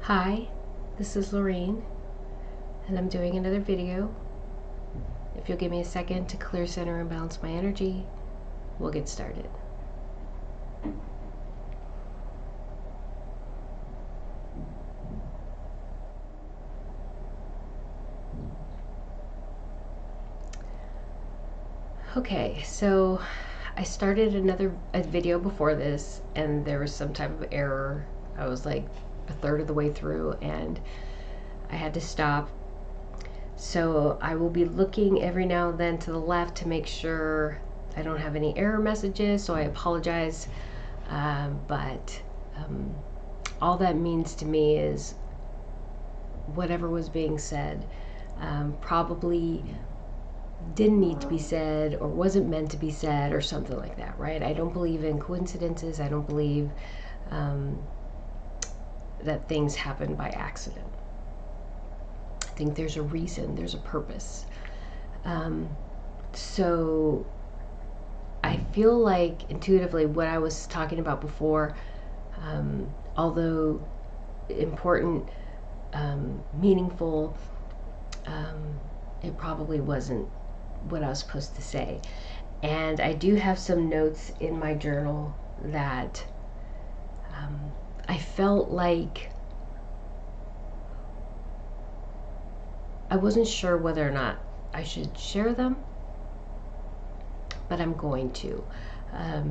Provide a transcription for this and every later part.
Hi, this is Lorraine, and I'm doing another video. If you'll give me a second to clear, center, and balance my energy, we'll get started. Okay, so I started a video before this, and there was some type of error. I was like a third of the way through, and I had to stop. So I will be looking every now and then to the left to make sure I don't have any error messages, so I apologize. But all that means to me is whatever was being said probably didn't need to be said or wasn't meant to be said or something like that, right? I don't believe in coincidences. I don't believe that things happen by accident. I think there's a reason, there's a purpose. So I feel like intuitively what I was talking about before, although important, meaningful, it probably wasn't what I was supposed to say. And I do have some notes in my journal that I felt like I wasn't sure whether or not I should share them, but I'm going to,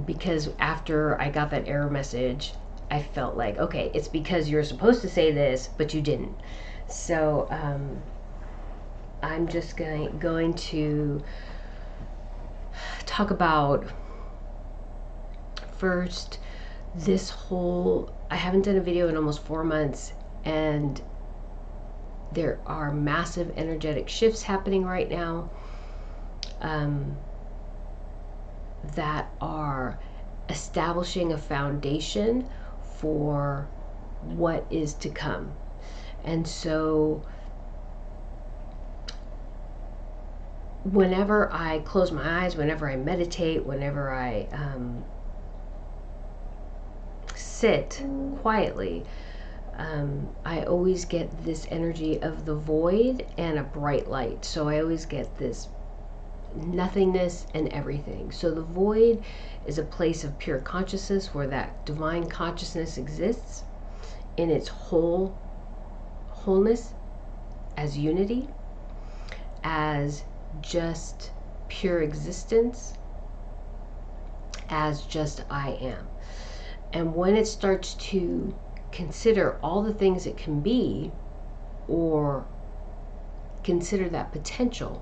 because after I got that error message, I felt like, okay, it's because you're supposed to say this, but you didn't. So I'm just going to talk about first this whole, I haven't done a video in almost 4 months, and there are massive energetic shifts happening right now that are establishing a foundation for what is to come. And so whenever I close my eyes, whenever I meditate, whenever I sit quietly, I always get this energy of the void and a bright light. So I always get this nothingness and everything. So the void is a place of pure consciousness where that divine consciousness exists in its wholeness, as unity, as just pure existence, as just I am. And when it starts to consider all the things it can be, or consider that potential,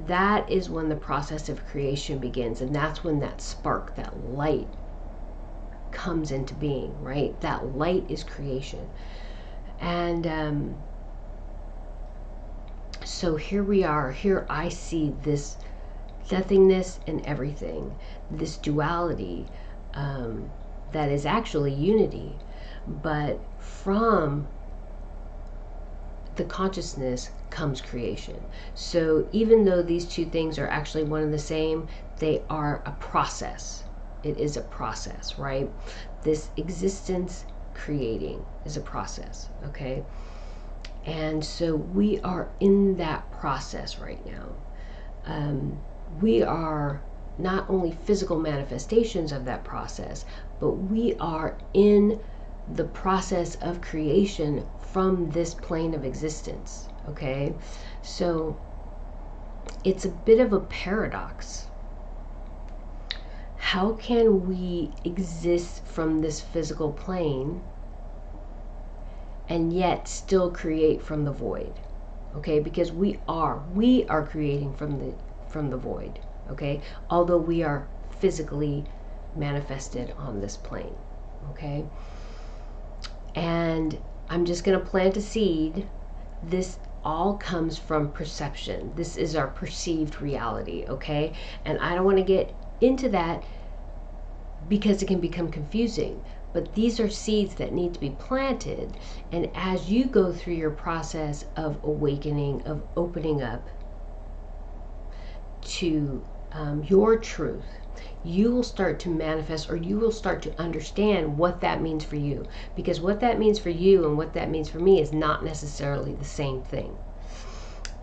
that is when the process of creation begins. And that's when that spark, that light, comes into being, right? That light is creation. And so here we are. Here I see this nothingness and everything, this duality that is actually unity. But from the consciousness comes creation. So even though these two things are actually one and the same, they are a process. It is a process, right? This existence creating is a process, okay? And so we are in that process right now. We are not only physical manifestations of that process, but we are in the process of creation from this plane of existence, okay? So it's a bit of a paradox. How can we exist from this physical plane and yet still create from the void? Okay, because we are creating from the void, okay? Although we are physically manifested on this plane, okay? And I'm just going to plant a seed. This all comes from perception. This is our perceived reality, okay? And I don't want to get into that because it can become confusing. But these are seeds that need to be planted. And as you go through your process of awakening, of opening up to your truth, you will start to manifest, or you will start to understand what that means for you. Because what that means for you and what that means for me is not necessarily the same thing.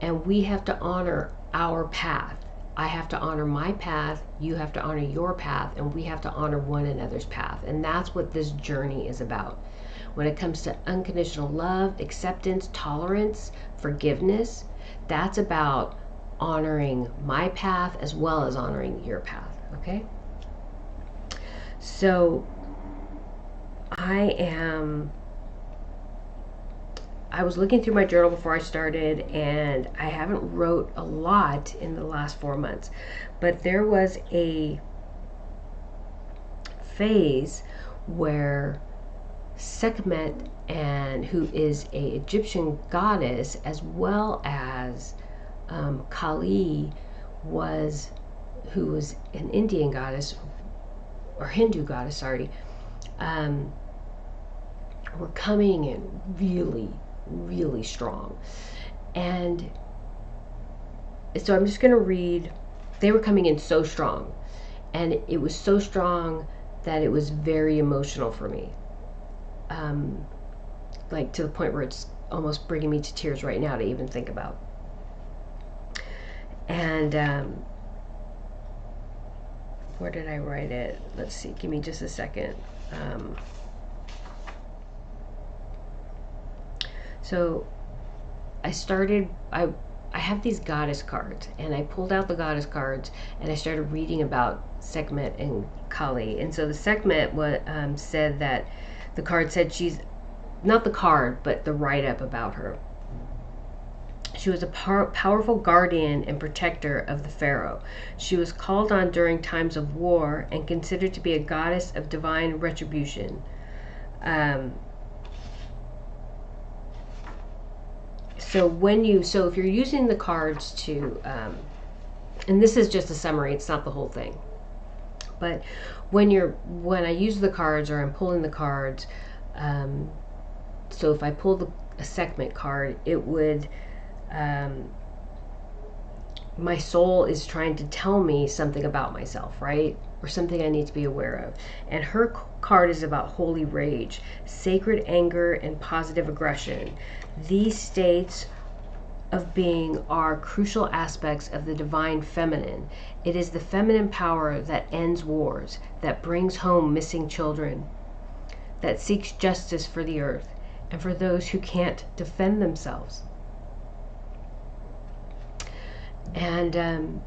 And we have to honor our path. I have to honor my path, you have to honor your path, and we have to honor one another's path. And that's what this journey is about. When it comes to unconditional love, acceptance, tolerance, forgiveness, that's about honoring my path as well as honoring your path. Okay? So I was looking through my journal before I started, and I haven't wrote a lot in the last 4 months, but there was a phase where Sekhmet, and who is a Egyptian goddess, as well as Kali, who was an Indian goddess, or Hindu goddess, sorry, were coming in really strong. And so I'm just going to read. They were coming in so strong, and it was so strong that it was very emotional for me, like to the point where it's almost bringing me to tears right now to even think about. And where did I write it? Let's see, give me just a second. So I have these goddess cards, and I pulled out the goddess cards and I started reading about Sekhmet and Kali. And so the Sekhmet said that the card said she's, not the card, but the write-up about her. She was a powerful guardian and protector of the pharaoh. She was called on during times of war and considered to be a goddess of divine retribution. So if you're using the cards to, and this is just a summary, it's not the whole thing, but when I use the cards, or I'm pulling the cards, so if I pull a Sekhmet card, it would, my soul is trying to tell me something about myself, right? Or something I need to be aware of. And her card is about holy rage, sacred anger, and positive aggression. These states of being are crucial aspects of the divine feminine. It is the feminine power that ends wars, that brings home missing children, that seeks justice for the earth and for those who can't defend themselves. And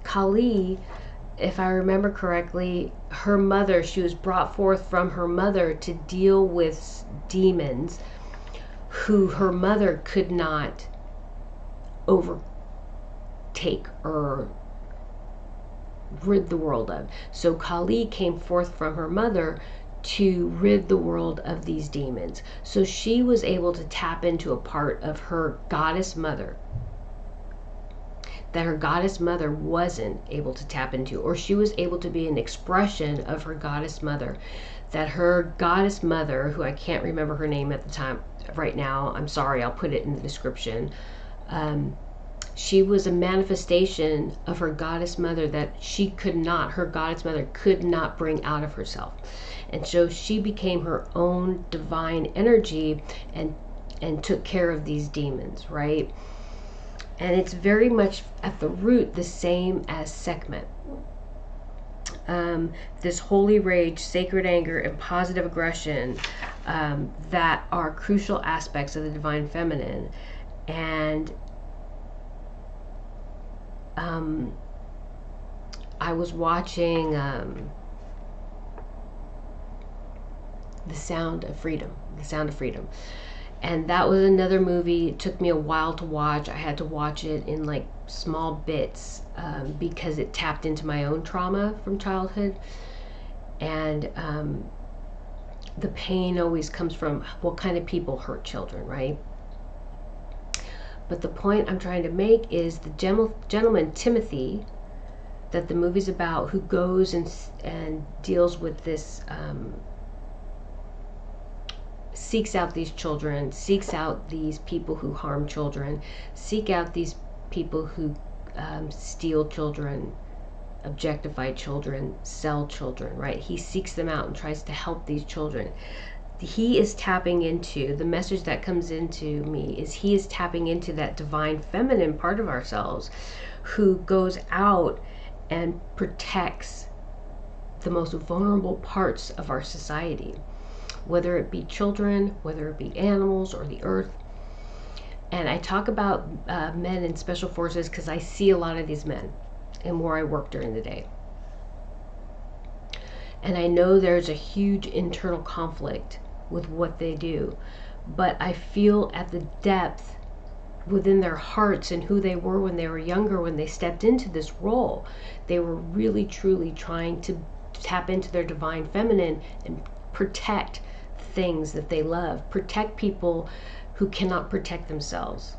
Kali, if I remember correctly, her mother, she was brought forth from her mother to deal with demons who her mother could not overtake or rid the world of. So Kali came forth from her mother to rid the world of these demons. So she was able to tap into a part of her goddess mother that her goddess mother wasn't able to tap into, or she was able to be an expression of her goddess mother, that her goddess mother, who I can't remember her name at the time right now, I'm sorry, I'll put it in the description, she was a manifestation of her goddess mother that her goddess mother could not bring out of herself. And so she became her own divine energy and took care of these demons, right? And it's very much at the root the same as Sekhmet. This holy rage, sacred anger, and positive aggression that are crucial aspects of the divine feminine. And I was watching The Sound of Freedom. And that was another movie. It took me a while to watch. I had to watch it in like small bits because it tapped into my own trauma from childhood. And the pain always comes from what kind of people hurt children, right? But the point I'm trying to make is the gentleman Timothy, that the movie's about, who goes and deals with this seeks out these children, seeks out these people who harm children, seek out these people who steal children, objectify children, sell children, right? He seeks them out and tries to help these children. He is tapping into, the message that comes into me is he is tapping into that divine feminine part of ourselves who goes out and protects the most vulnerable parts of our society, whether it be children, whether it be animals or the earth. And I talk about men in special forces because I see a lot of these men and where I work during the day. And I know there's a huge internal conflict with what they do, but I feel at the depth within their hearts and who they were when they were younger, when they stepped into this role, they were really truly trying to tap into their divine feminine and protect things that they love, protect people who cannot protect themselves,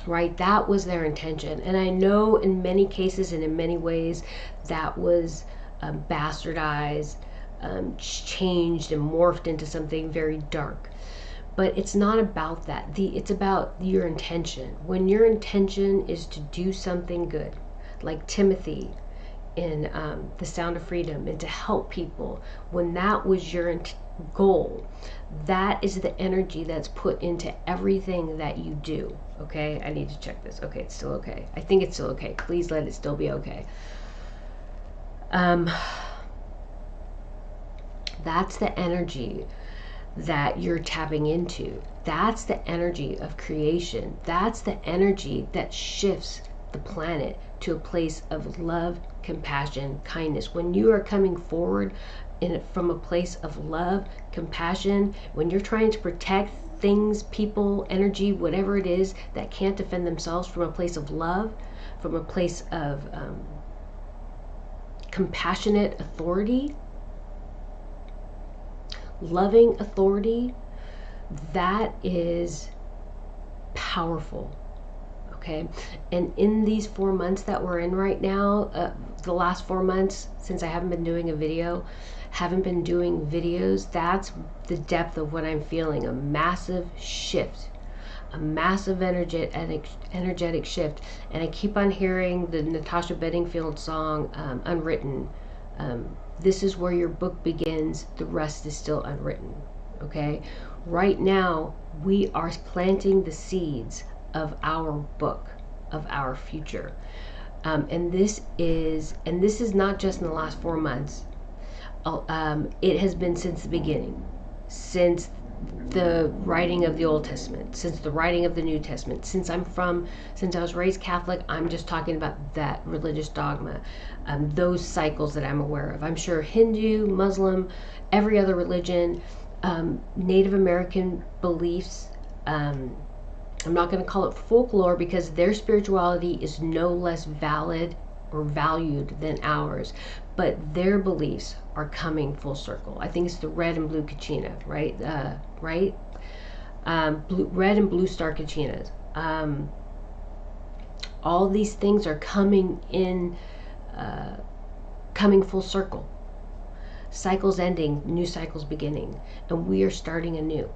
right? That was their intention. And I know in many cases and in many ways that was bastardized, changed and morphed into something very dark. But it's not about that. It's about your intention. When your intention is to do something good, like Timothy in The Sound of Freedom, and to help people, when that was your goal, that is the energy that's put into everything that you do. Okay, I need to check this. Okay, it's still okay. I think it's still okay. Please let it still be okay. That's the energy that you're tapping into. That's the energy of creation. That's the energy that shifts the planet to a place of love, compassion, kindness. When you are coming forward from a place of love, compassion, when you're trying to protect things, people, energy, whatever it is that can't defend themselves, from a place of love, from a place of compassionate authority, loving authority, that is powerful. Okay, and in these 4 months that we're in right now, the last 4 months since I haven't been doing a video, haven't been doing videos, that's the depth of what I'm feeling. A massive shift, a massive energetic shift. And I keep on hearing the Natasha Bedingfield song, Unwritten. This is where your book begins, the rest is still unwritten. Okay, right now we are planting the seeds of our book, of our future, and this is not just in the last 4 months. It has been since the beginning, since the writing of the Old Testament, since the writing of the New Testament, since I was raised Catholic. I'm just talking about that religious dogma, those cycles that I'm aware of. I'm sure Hindu, Muslim, every other religion, Native American beliefs, I'm not going to call it folklore because their spirituality is no less valid or valued than ours, but their beliefs are coming full circle. I think it's the red and blue kachina, right? Red and blue star kachinas. All these things are coming full circle. Cycles ending, new cycles beginning, and we are starting anew.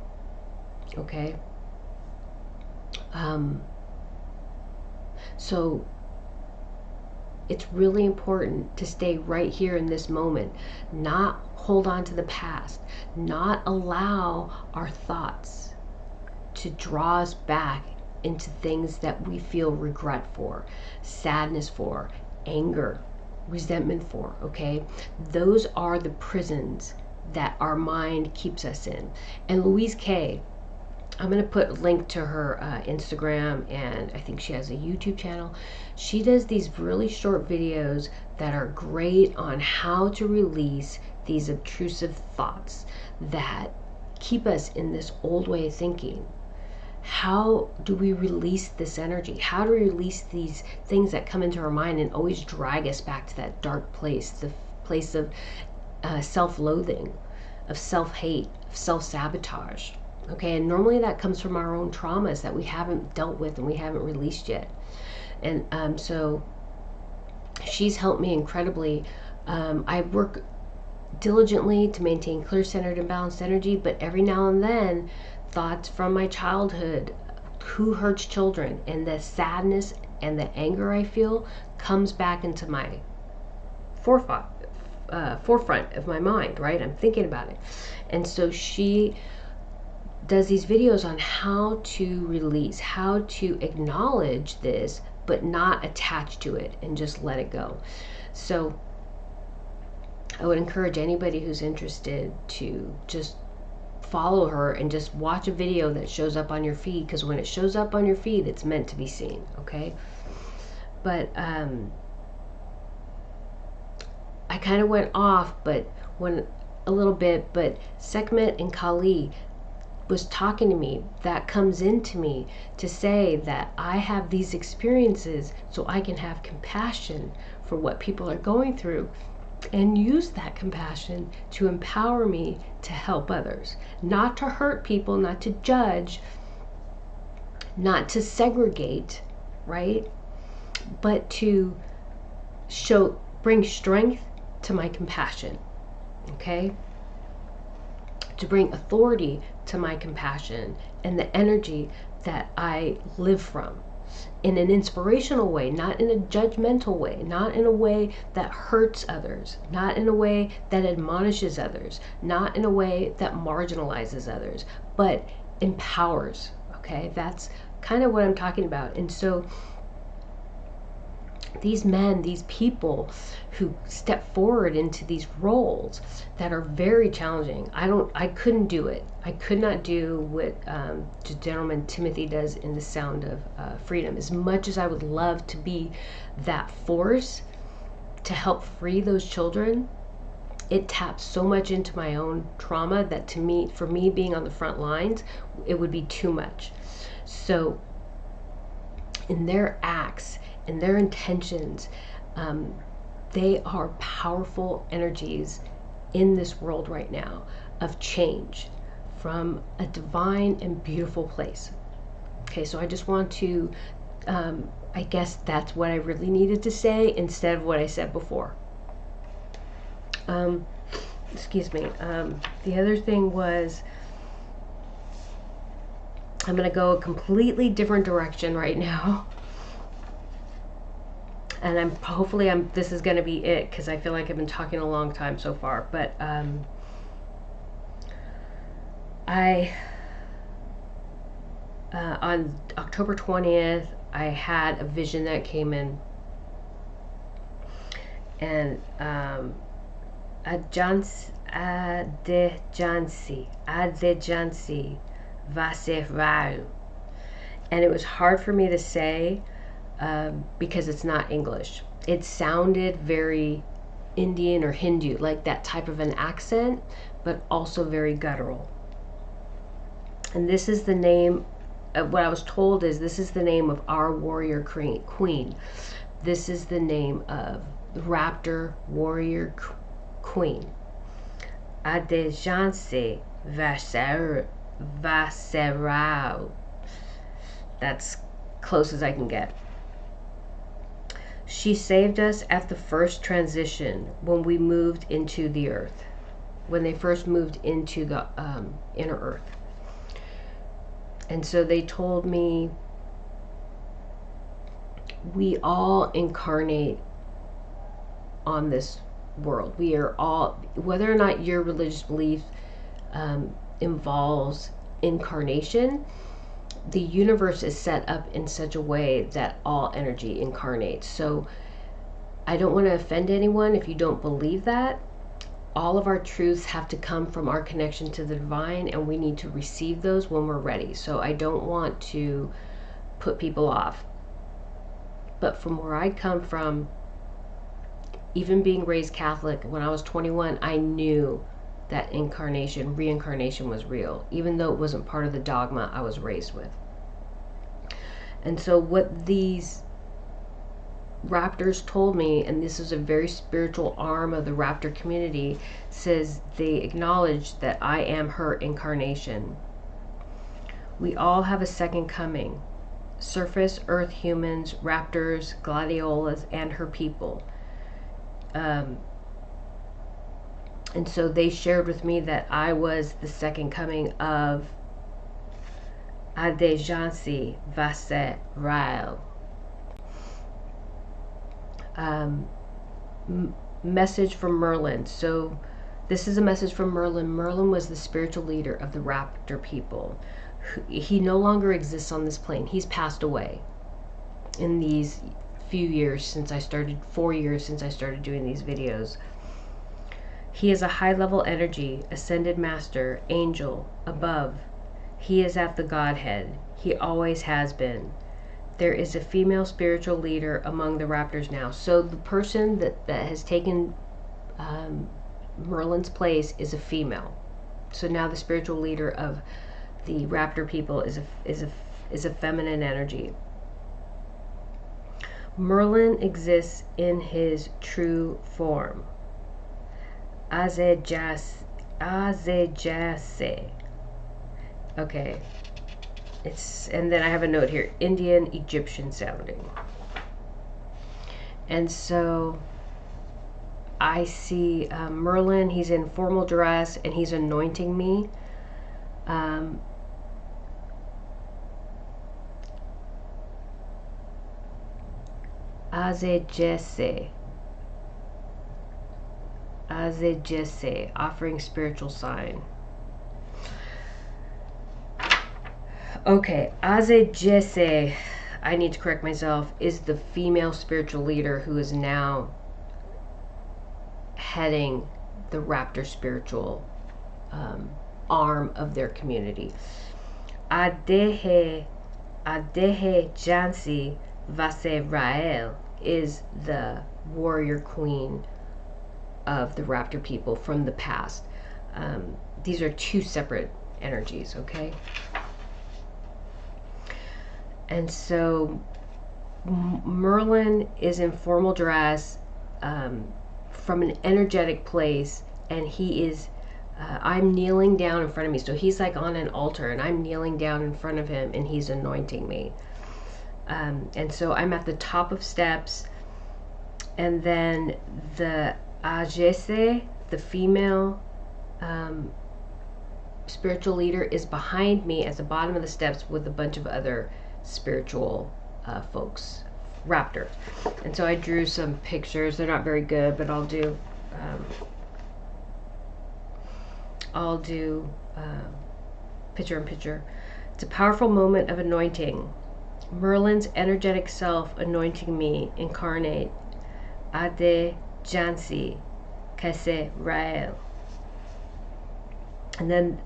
Okay. So it's really important to stay right here in this moment, not hold on to the past, not allow our thoughts to draw us back into things that we feel regret for, sadness for, anger, resentment for. Okay, those are the prisons that our mind keeps us in. And Louise Kay, I'm going to put a link to her Instagram, and I think she has a YouTube channel. She does these really short videos that are great on how to release these obtrusive thoughts that keep us in this old way of thinking. How do we release this energy? How do we release these things that come into our mind and always drag us back to that dark place, the place of self-loathing, of self-hate, of self-sabotage? Okay, and normally that comes from our own traumas that we haven't dealt with and we haven't released yet. And so she's helped me incredibly. I work diligently to maintain clear, centered, and balanced energy, but every now and then, thoughts from my childhood, who hurts children, and the sadness and the anger I feel comes back into my forefront of my mind, right? I'm thinking about it. And so she does these videos on how to release, how to acknowledge this, but not attach to it and just let it go. So I would encourage anybody who's interested to just follow her and just watch a video that shows up on your feed, because when it shows up on your feed, it's meant to be seen, okay? But I kind of went off, but a little bit, but Sekhmet and Kali was talking to me. That comes into me to say that I have these experiences so I can have compassion for what people are going through and use that compassion to empower me to help others, not to hurt people, not to judge, not to segregate, right? But to bring strength to my compassion, okay? To bring authority to my compassion and the energy that I live from, in an inspirational way, not in a judgmental way, not in a way that hurts others, not in a way that admonishes others, not in a way that marginalizes others, but empowers, okay? That's kind of what I'm talking about. And so these men, these people who step forward into these roles that are very challenging. I couldn't do it. I could not do what the gentleman Timothy does in The Sound of Freedom. As much as I would love to be that force to help free those children, it taps so much into my own trauma that for me being on the front lines, it would be too much. So in their acts, in their intentions, they are powerful energies in this world right now of change from a divine and beautiful place. Okay, so I just want to, I guess that's what I really needed to say instead of what I said before. Excuse me. The other thing was, I'm going to go a completely different direction right now. And hopefully this is going to be it, because I feel like I've been talking a long time so far. But on October 20th, I had a vision that came in, and Adjansi Vaserau, and it was hard for me to say. Because it's not English. It sounded very Indian or Hindu, like that type of an accent, but also very guttural. And this is the name, what I was told is this is the name of our warrior queen. This is the name of the Raptor warrior queen. Adjansi Vaserau. That's close as I can get. She saved us at the first transition when we moved into the earth, when they first moved into the inner earth. And so they told me we all incarnate on this world. We are all, whether or not your religious belief involves incarnation, the universe is set up in such a way that all energy incarnates. So I don't want to offend anyone if you don't believe that. All of our truths have to come from our connection to the divine, and we need to receive those when we're ready. So I don't want to put people off. But from where I come from, even being raised Catholic, when I was 21, I knew that reincarnation was real, even though it wasn't part of the dogma I was raised with. And so what these Raptors told me, and this is a very spiritual arm of the Raptor community, says they acknowledge that I am her incarnation. We all have a second coming. Surface Earth humans, Raptors, Gladiolas, and her people. And so they shared with me that I was the second coming of Adejansi Vase Rael. Message from Merlin. So this is a message from Merlin. Merlin was the spiritual leader of the Raptor people. He no longer exists on this plane. He's passed away in these few years since I started, 4 years since I started doing these videos. He is a high-level energy, ascended master, angel, above. He is at the Godhead. He always has been. There is a female spiritual leader among the Raptors now. So the person that has taken Merlin's place is a female. So now the spiritual leader of the Raptor people is a feminine energy. Merlin exists in his true form. Azejase. Okay. And then I have a note here, Indian Egyptian sounding. And so I see Merlin, he's in formal dress and he's anointing me. Azejase, offering spiritual sign. Okay, Azejase, I need to correct myself, is the female spiritual leader who is now heading the Raptor spiritual arm of their community. Adehe Jansi Vase Rael is the warrior queen of the Raptor people from the past. These are two separate energies, okay? And so Merlin is in formal dress from an energetic place, and he is, I'm kneeling down in front of me. So he's like on an altar, and I'm kneeling down in front of him, and he's anointing me. And so I'm at the top of steps, and then the Ajese, the female spiritual leader, is behind me at the bottom of the steps with a bunch of other spiritual folks, Raptors. And so I drew some pictures. They're not very good, but I'll do picture in picture. It's a powerful moment of anointing. Merlin's energetic self anointing me, incarnate Ade Jansi Kase Rael. And then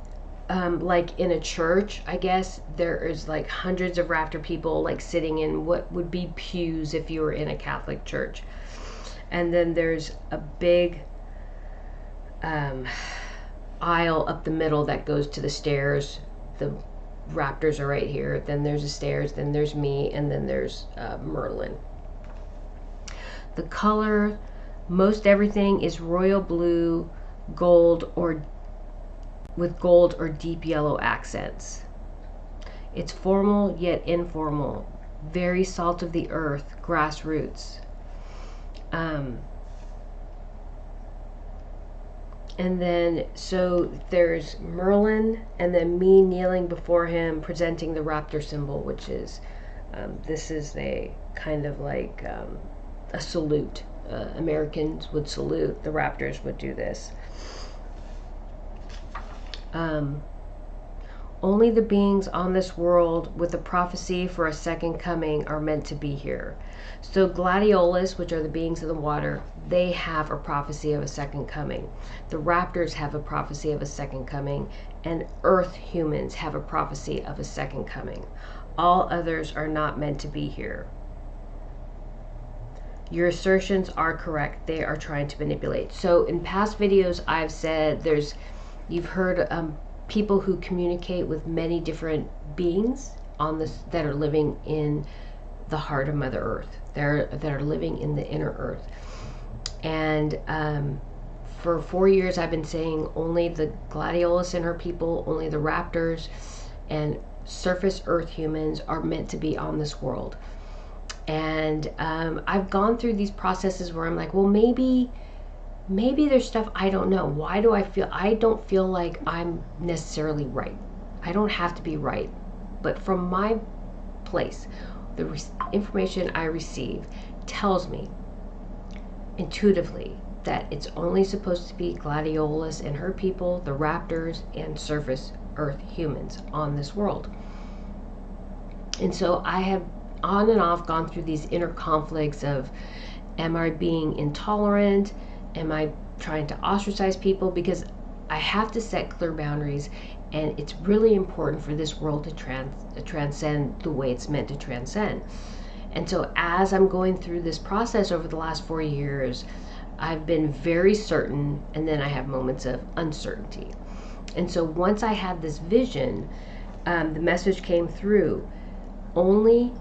like in a church, I guess, there is like hundreds of Raptor people like sitting in what would be pews if you were in a Catholic church. And then there's a big aisle up the middle that goes to the stairs. The Raptors are right here. Then there's the stairs, then there's me, and then there's Merlin. The color, most everything is royal blue, gold, or with gold or deep yellow accents. It's formal yet informal, very salt of the earth, grassroots. And then, so there's Merlin, and then me kneeling before him, presenting the Raptor symbol, which is, this is a kind of like a salute. Americans would salute, the Raptors would do this. Only the beings on this world with a prophecy for a second coming are meant to be here. So gladiolus, which are the beings of the water, they have a prophecy of a second coming. The Raptors have a prophecy of a second coming, and earth humans have a prophecy of a second coming. All others are not meant to be here. Your assertions are correct. They are trying to manipulate. So in past videos I've said you've heard people who communicate with many different beings on this that are living in the heart of Mother Earth. That are living in the inner Earth. And for 4 years I've been saying only the gladiolus and her people, only the Raptors and surface Earth humans are meant to be on this world. And I've gone through these processes where I'm like, well, maybe maybe there's stuff I don't know. Why do I don't feel like I'm necessarily right. I don't have to be right. But from my place, the information I receive tells me intuitively that it's only supposed to be Gladiolus and her people, the Raptors, and surface Earth humans on this world. And so I have on and off gone through these inner conflicts of, am I being intolerant? Am I trying to ostracize people? Because I have to set clear boundaries, and it's really important for this world to transcend the way it's meant to transcend. And so as I'm going through this process over the last 4 years, I've been very certain, and then I have moments of uncertainty. And so once I had this vision, the message came through: only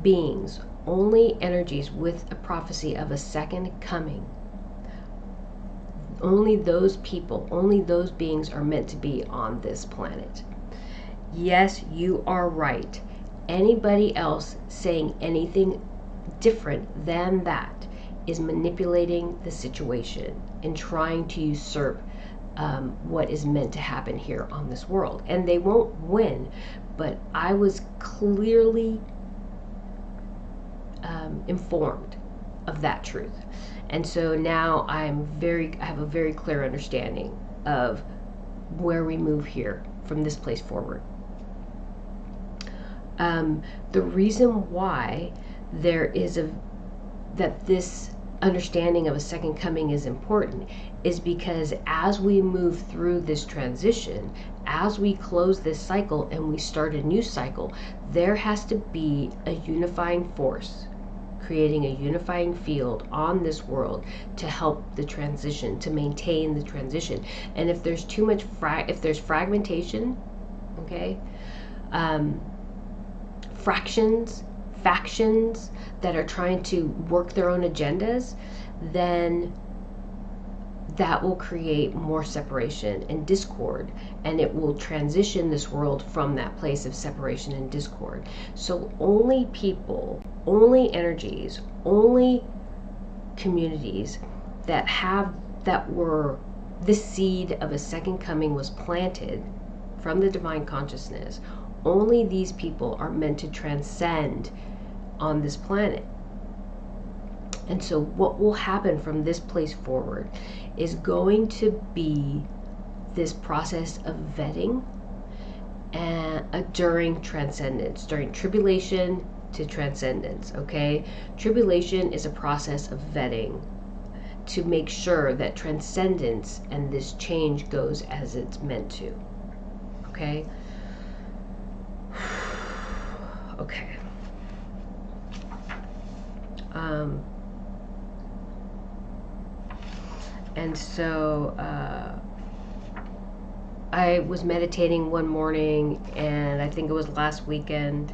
beings, only energies with a prophecy of a second coming, only those people, only those beings are meant to be on this planet. Yes, you are right. Anybody else saying anything different than that is manipulating the situation and trying to usurp what is meant to happen here on this world. And they won't win, but I was clearly informed of that truth. And so now I have a very clear understanding of where we move here from this place forward. The reason why there is that this understanding of a second coming is important is because as we move through this transition, as we close this cycle and we start a new cycle, there has to be a unifying force, creating a unifying field on this world to help the transition, to maintain the transition. And if there's too much if there's fragmentation, okay, factions that are trying to work their own agendas, then that will create more separation and discord, and it will transition this world from that place of separation and discord. So only people, only energies, only communities that were this seed of a second coming was planted from the divine consciousness, only these people are meant to transcend on this planet. And so what will happen from this place forward is going to be this process of vetting and during transcendence, during tribulation to transcendence, okay? Tribulation is a process of vetting to make sure that transcendence and this change goes as it's meant to, okay? Okay. And so I was meditating one morning, and I think it was last weekend.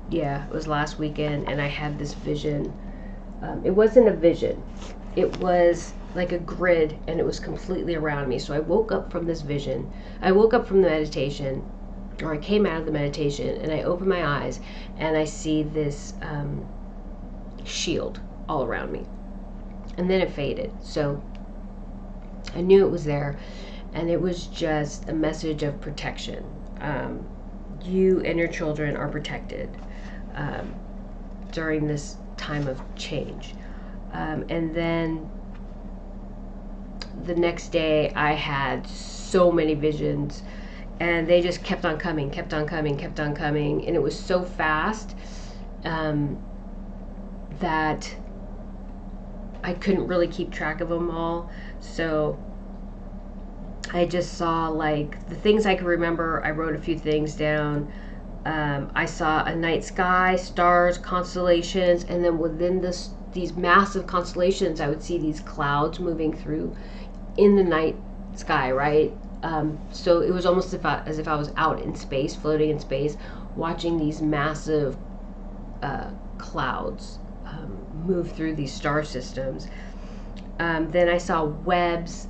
Yeah, it was last weekend, and I had this vision. It wasn't a vision. It was like a grid, and it was completely around me. So I woke up from this vision. I woke up from the meditation, or I came out of the meditation, and I opened my eyes, and I see this shield all around me. And then it faded. So I knew it was there, and it was just a message of protection. You and your children are protected during this time of change. And then the next day I had so many visions, and they just kept on coming, and it was so fast that I couldn't really keep track of them all. So I just saw, like, the things I could remember. I wrote a few things down. I saw a night sky, stars, constellations, and then within these massive constellations, I would see these clouds moving through in the night sky, right? So it was almost as if I was out in space, floating in space, watching these massive clouds move through these star systems. Then I saw webs,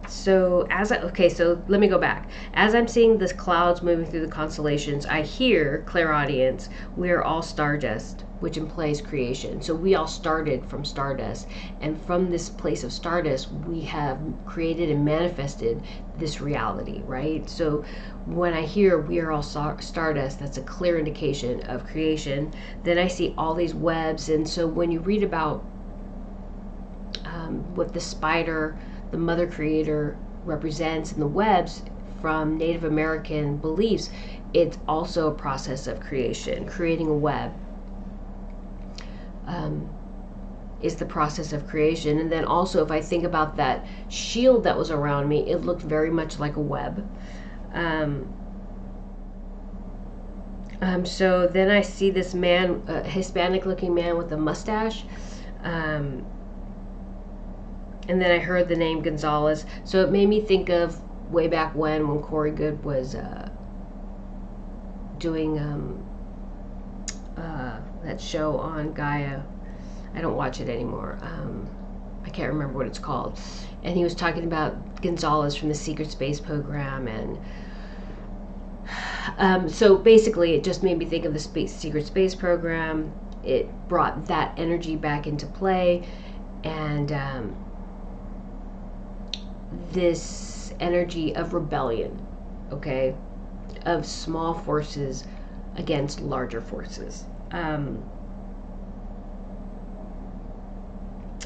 so let me go back. As I'm seeing this clouds moving through the constellations, I hear, clairaudience, we are all stardust. which implies creation. So we all started from stardust, and from this place of stardust, we have created and manifested this reality, right? So when I hear we are all stardust, that's a clear indication of creation. Then I see all these webs, and so when you read about what the spider, the mother creator, represents in the webs from Native American beliefs, it's also a process of creation. Creating a web is the process of creation. And then also, if I think about that shield that was around me, it looked very much like a web. So then I see this man, a Hispanic looking man with a mustache. And then I heard the name Gonzalez. So it made me think of way back when Corey Good was doing that show on Gaia. I don't watch it anymore. I can't remember what it's called. And he was talking about Gonzalez from the Secret Space Program. And so basically it just made me think of the Secret Space Program. It brought that energy back into play. And this energy of rebellion, okay, of small forces against larger forces.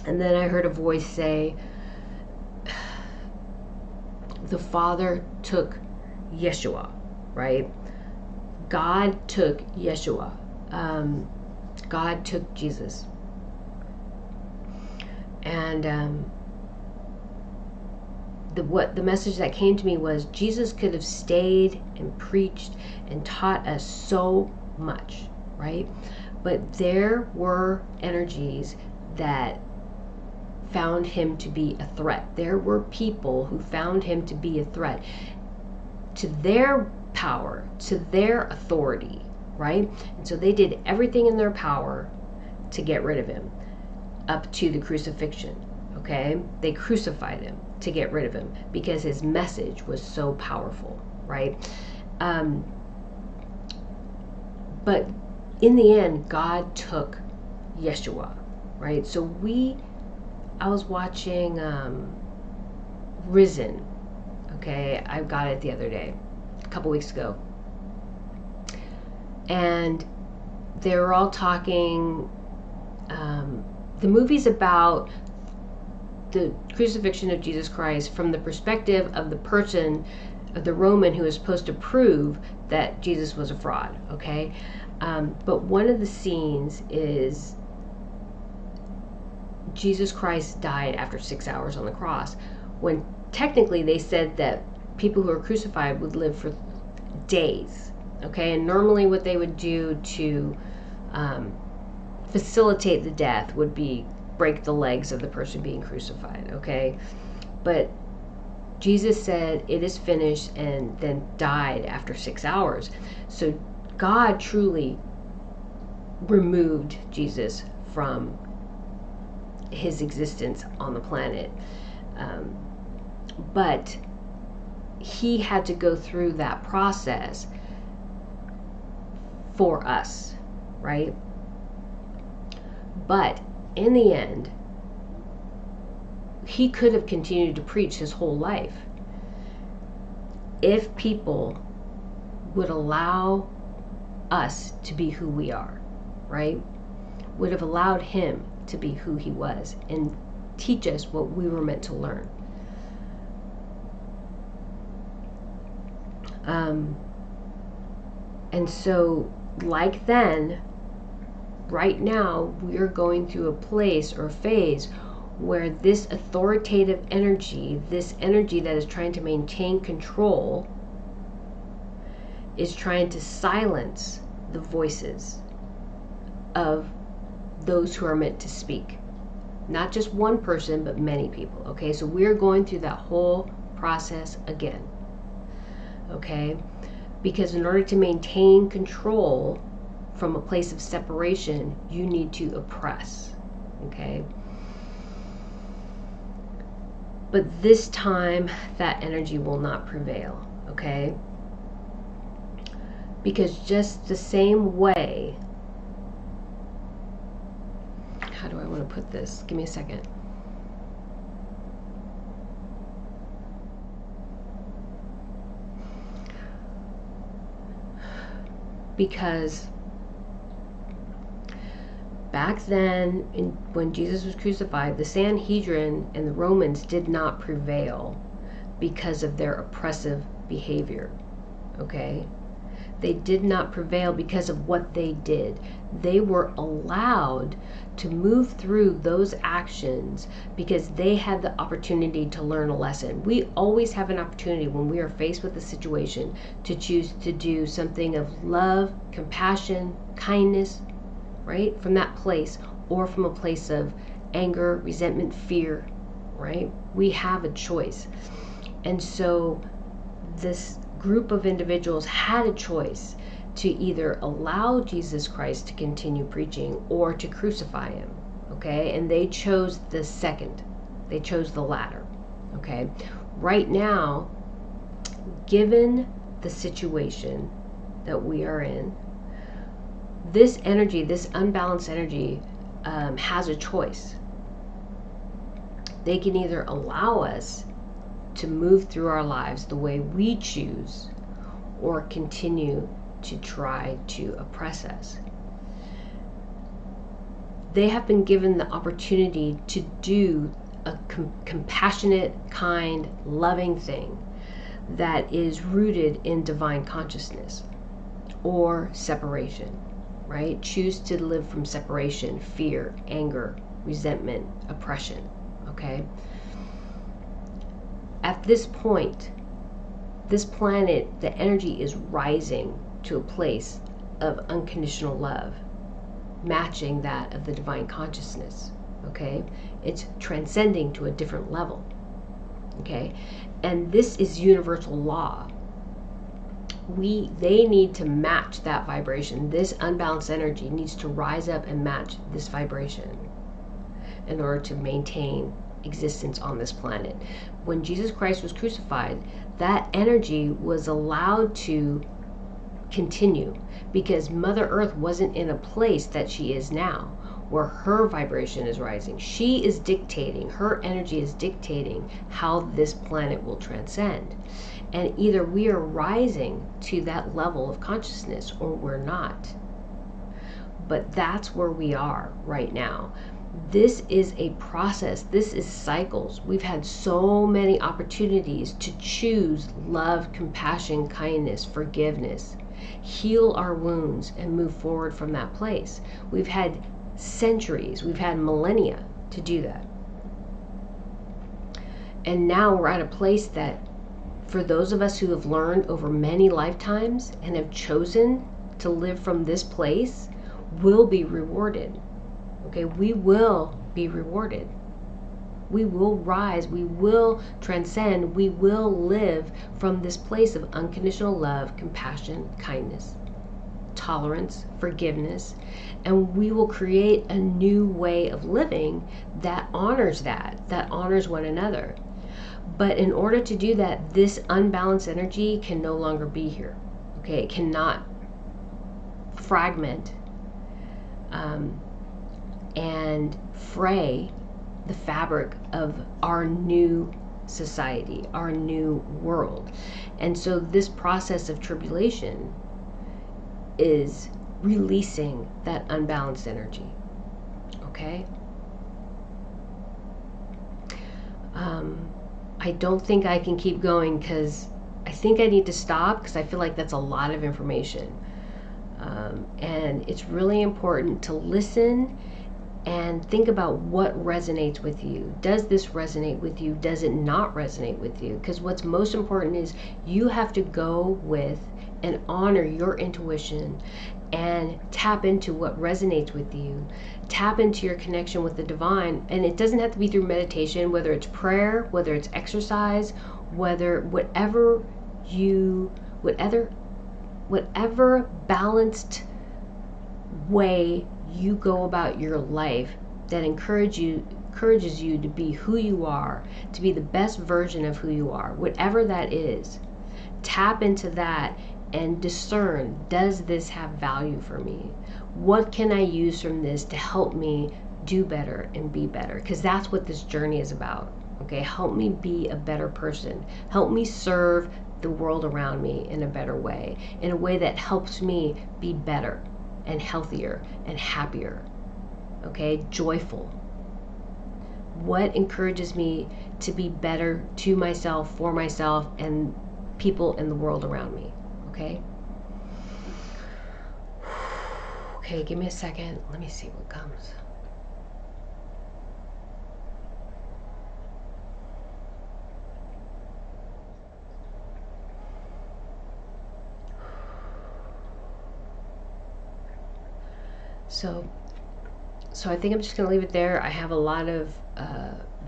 And then I heard a voice say, the Father took Yeshua, right? God took Yeshua. God took Jesus. And the message that came to me was Jesus could have stayed and preached and taught us so much, right? But there were energies that found him to be a threat. There were people who found him to be a threat to their power, to their authority, right? And so they did everything in their power to get rid of him, up to the crucifixion, okay? They crucified him to get rid of him because his message was so powerful, right? But in the end, God took Yeshua, right? So I was watching Risen, okay? I got it the other day, a couple weeks ago. And they were all talking, the movie's about the crucifixion of Jesus Christ from the perspective of the person, of the Roman who was supposed to prove that Jesus was a fraud, okay? But one of the scenes is Jesus Christ died after 6 hours on the cross, when technically they said that people who are crucified would live for days, okay? And normally what they would do to facilitate the death would be break the legs of the person being crucified, okay? But Jesus said, it is finished, and then died after 6 hours. So God truly removed Jesus from his existence on the planet. But he had to go through that process for us, right? But in the end, he could have continued to preach his whole life if people would allow us to be who we are, right? Would have allowed him to be who he was and teach us what we were meant to learn. And so, like then, right now, we're going through a place or phase where this authoritative energy, this energy that is trying to maintain control, is trying to silence the voices of those who are meant to speak. Not just one person, but many people, okay? So we're going through that whole process again, okay? Because in order to maintain control from a place of separation, you need to oppress, okay? But this time, that energy will not prevail, okay? Because just the same way how do I want to put this? Give me a second. Because back then, when Jesus was crucified, the Sanhedrin and the Romans did not prevail because of their oppressive behavior. Okay? They did not prevail because of what they did. They were allowed to move through those actions because they had the opportunity to learn a lesson. We always have an opportunity when we are faced with a situation to choose to do something of love, compassion, kindness, right? From that place, or from a place of anger, resentment, fear, right? We have a choice. And so this group of individuals had a choice to either allow Jesus Christ to continue preaching or to crucify him, okay? And they chose the second. They chose the latter, okay? Right now, given the situation that we are in, this energy, this unbalanced energy, has a choice. They can either allow us to move through our lives the way we choose, or continue to try to oppress us. They have been given the opportunity to do a compassionate, kind, loving thing that is rooted in divine consciousness or separation, right? Choose to live from separation, fear, anger, resentment, oppression, okay? At this point, this planet, the energy is rising to a place of unconditional love, matching that of the divine consciousness, okay? It's transcending to a different level, okay? And this is universal law. They need to match that vibration. This unbalanced energy needs to rise up and match this vibration in order to maintain existence on this planet. When Jesus Christ was crucified, that energy was allowed to continue because Mother Earth wasn't in a place that she is now, where her vibration is rising. She is dictating, her energy is dictating how this planet will transcend. And either we are rising to that level of consciousness or we're not. But that's where we are right now. This is a process. This is cycles. We've had so many opportunities to choose love, compassion, kindness, forgiveness, heal our wounds, and move forward from that place. We've had centuries, we've had millennia to do that. And now we're at a place that, for those of us who have learned over many lifetimes and have chosen to live from this place, will be rewarded. Okay, we will be rewarded. We will rise, we will transcend, we will live from this place of unconditional love, compassion, kindness, tolerance, forgiveness, and we will create a new way of living that honors that honors one another. But in order to do that, this unbalanced energy can no longer be here. Okay, it cannot fragment and fray the fabric of our new society, our new world. And so this process of tribulation is releasing that unbalanced energy. Okay? I don't think I can keep going because I think I need to stop because I feel like that's a lot of information. And it's really important to listen and think about what resonates with you. Does this resonate with you? Does it not resonate with you? Because what's most important is you have to go with and honor your intuition and tap into what resonates with you. Tap into your connection with the divine. And it doesn't have to be through meditation, whether it's prayer, whether it's exercise, whatever balanced way you go about your life that encourages you to be who you are, to be the best version of who you are, whatever that is. Tap into that and discern, does this have value for me? What can I use from this to help me do better and be better, because that's what this journey is about. Okay, help me be a better person. Help me serve the world around me in a better way, in a way that helps me be better and healthier and happier. Okay, joyful. What encourages me to be better to myself, for myself, and people in the world around me. Okay? Okay, give me a second. Let me see what comes. So I think I'm just going to leave it there. I have a lot of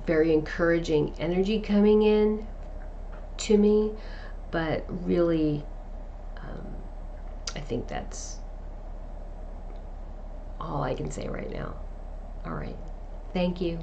very encouraging energy coming in to me, but really, I think that's all I can say right now. All right. Thank you.